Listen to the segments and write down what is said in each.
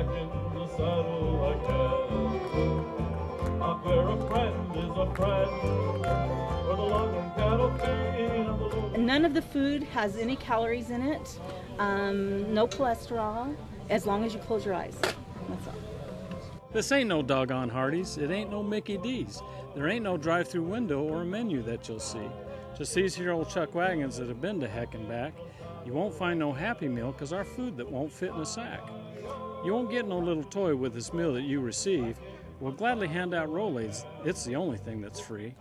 back in the saddle again. A bear of friend is a friend, where the longhorn cattle feed and the little... None of the food has any calories in it, no cholesterol, as long as you close your eyes. That's all. This ain't no doggone Hardee's. It ain't no Mickey D's. There ain't no drive-through window or a menu that you'll see. Just these here old Chuckwagons that have been to heck and back. You won't find no Happy Meal 'cause our food that won't fit in a sack. You won't get no little toy with this meal that you receive. We'll gladly hand out Rolaids. It's the only thing that's free.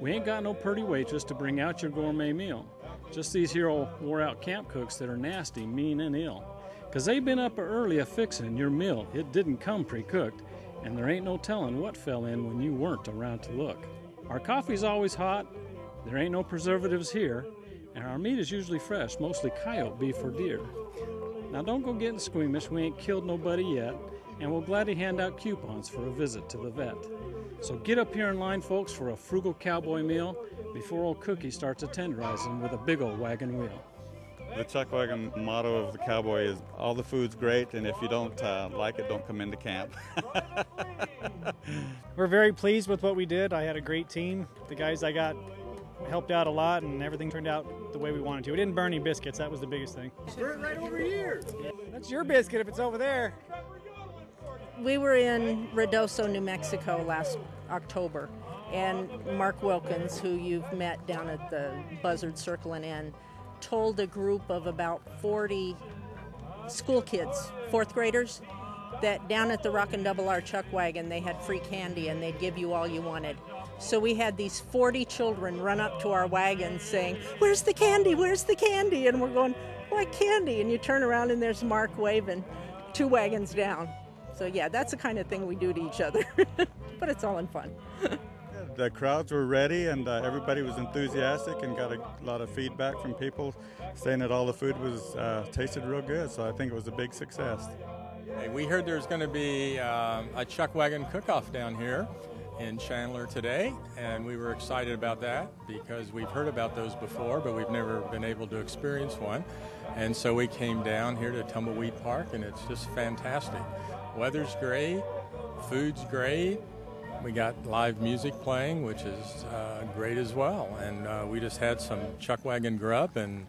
We ain't got no purty waitress to bring out your gourmet meal. Just these here old wore-out camp cooks that are nasty, mean, and ill. 'Cause they been up early a-fixin' your meal. It didn't come pre-cooked, and there ain't no telling what fell in when you weren't around to look. Our coffee's always hot, there ain't no preservatives here, and our meat is usually fresh, mostly coyote beef or deer. Now don't go getting squeamish, we ain't killed nobody yet, and we'll gladly hand out coupons for a visit to the vet. So get up here in line, folks, for a frugal cowboy meal before old Cookie starts a tenderizing with a big old wagon wheel. The Chuckwagon motto of the cowboy is, all the food's great, and if you don't like it, don't come into camp. We're very pleased with what we did. I had a great team. The guys I got helped out a lot, and everything turned out the way we wanted to. We didn't burn any biscuits. That was the biggest thing. Burn right over here. That's your biscuit if it's over there. We were in Ruidoso, New Mexico last October, and Mark Wilkins, who you've met down at the Buzzard Circle and Inn, told a group of about 40 school kids, fourth graders, that down at the Rockin' Double R Chuckwagon they had free candy and they'd give you all you wanted. So we had these 40 children run up to our wagon saying, "Where's the candy? Where's the candy?" And we're going, "What candy?" And you turn around and there's Mark waving 2 wagons down. So yeah, that's the kind of thing we do to each other. But it's all in fun. The crowds were ready, and everybody was enthusiastic, and got a lot of feedback from people saying that all the food was tasted real good. So I think it was a big success. Hey, we heard there's going to be a Chuckwagon cook-off down here in Chandler today, and we were excited about that because we've heard about those before, but we've never been able to experience one. And so we came down here to Tumbleweed Park, and it's just fantastic. Weather's great, food's great. We got live music playing, which is great as well. And we just had some Chuckwagon grub, and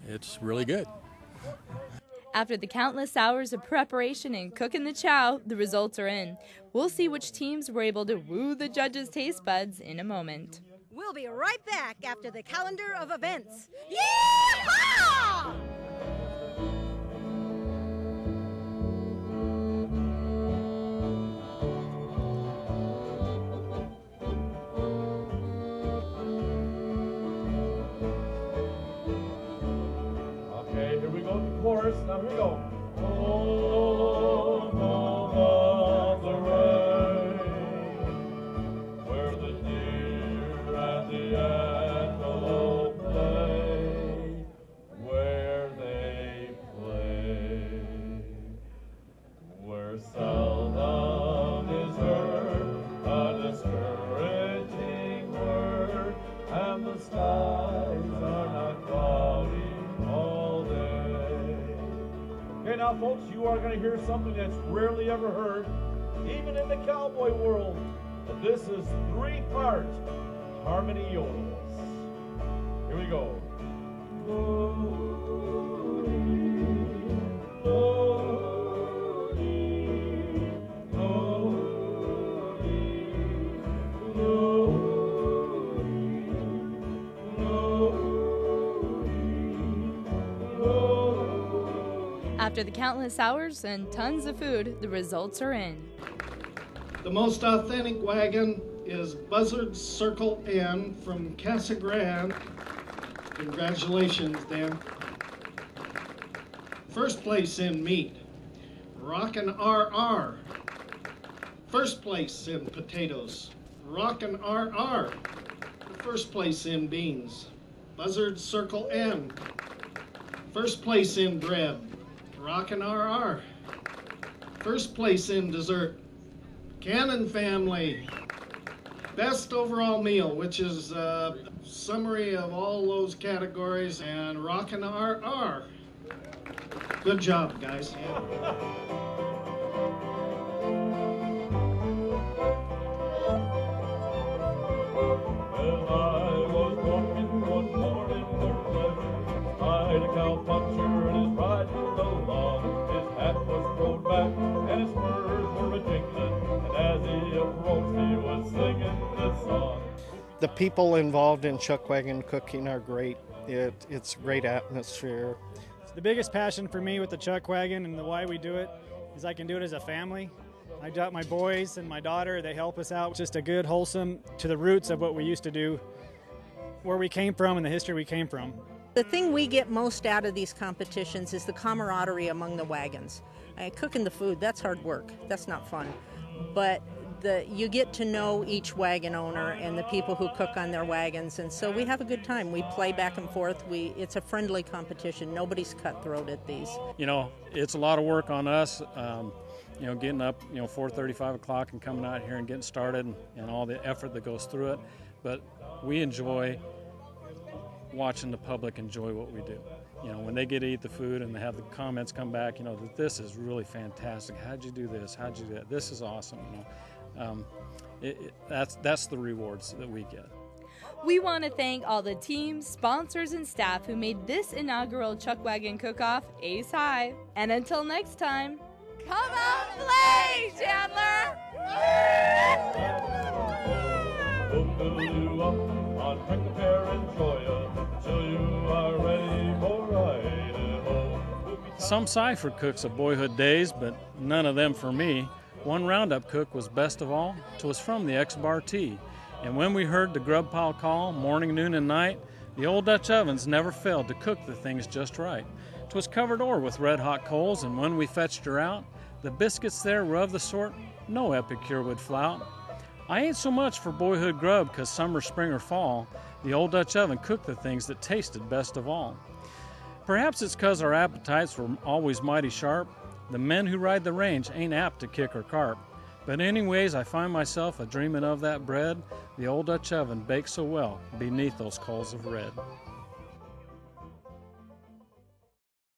it's really good. After the countless hours of preparation and cooking the chow, the results are in. We'll see which teams were able to woo the judges' taste buds in a moment. We'll be right back after the calendar of events. Yeehaw! Chorus, now here we go. Oh, no, the rain, where the deer and the antelope play, where they play, where seldom is heard a discouraging word, and the skies are not cloudy all day. Okay, now folks, you are going to hear something that's rarely ever heard, even in the cowboy world. But this is 3-part harmony yodels. Here we go. After the countless hours and tons of food, the results are in. The most authentic wagon is Buzzard Circle Inn from Casa Grande. Congratulations, Dan. First place in meat, Rockin' RR. First place in potatoes, Rockin' RR. First place in beans, Buzzard Circle Inn. First place in bread, Rockin' RR. First place in dessert, Cannon Family. Best overall meal, which is a summary of all those categories, and Rockin' RR. Good job, guys. people involved in Chuckwagon cooking are great. It's a great atmosphere. The biggest passion for me with the Chuckwagon and why we do it is I can do it as a family. I got my boys and my daughter, they help us out. Just a good, wholesome, to the roots of what we used to do, where we came from and the history we came from. The thing we get most out of these competitions is the camaraderie among the wagons. Cooking the food, that's hard work. That's not fun. But you get to know each wagon owner and the people who cook on their wagons, and so we have a good time. We play back and forth. It's a friendly competition. Nobody's cutthroat at these. You know, it's a lot of work on us. You know, getting up, 4:30, 5 o'clock and coming out here and getting started and all the effort that goes through it. But we enjoy watching the public enjoy what we do. You know, when they get to eat the food and they have the comments come back, that this is really fantastic. How'd you do this? How'd you do that? This is awesome. That's the rewards that we get. We want to thank all the teams, sponsors, and staff who made this inaugural Chuckwagon Cook-Off ace high. And until next time, come out and play, Chandler! Fill you up on Cracker Pear and Troya till you are ready for Idaho. Some cipher cooks of boyhood days, but none of them for me. One roundup cook was best of all. 'Twas from the X-Bar T. And when we heard the grub pile call, morning, noon, and night, the old Dutch ovens never failed to cook the things just right. 'Twas covered o'er with red-hot coals, and when we fetched her out, the biscuits there were of the sort no epicure would flout. I ain't so much for boyhood grub, 'cause summer, spring, or fall, the old Dutch oven cooked the things that tasted best of all. Perhaps it's 'cause our appetites were always mighty sharp. The men who ride the range ain't apt to kick or carp. But anyways, I find myself a-dreamin' of that bread the old Dutch oven baked so well beneath those coals of red.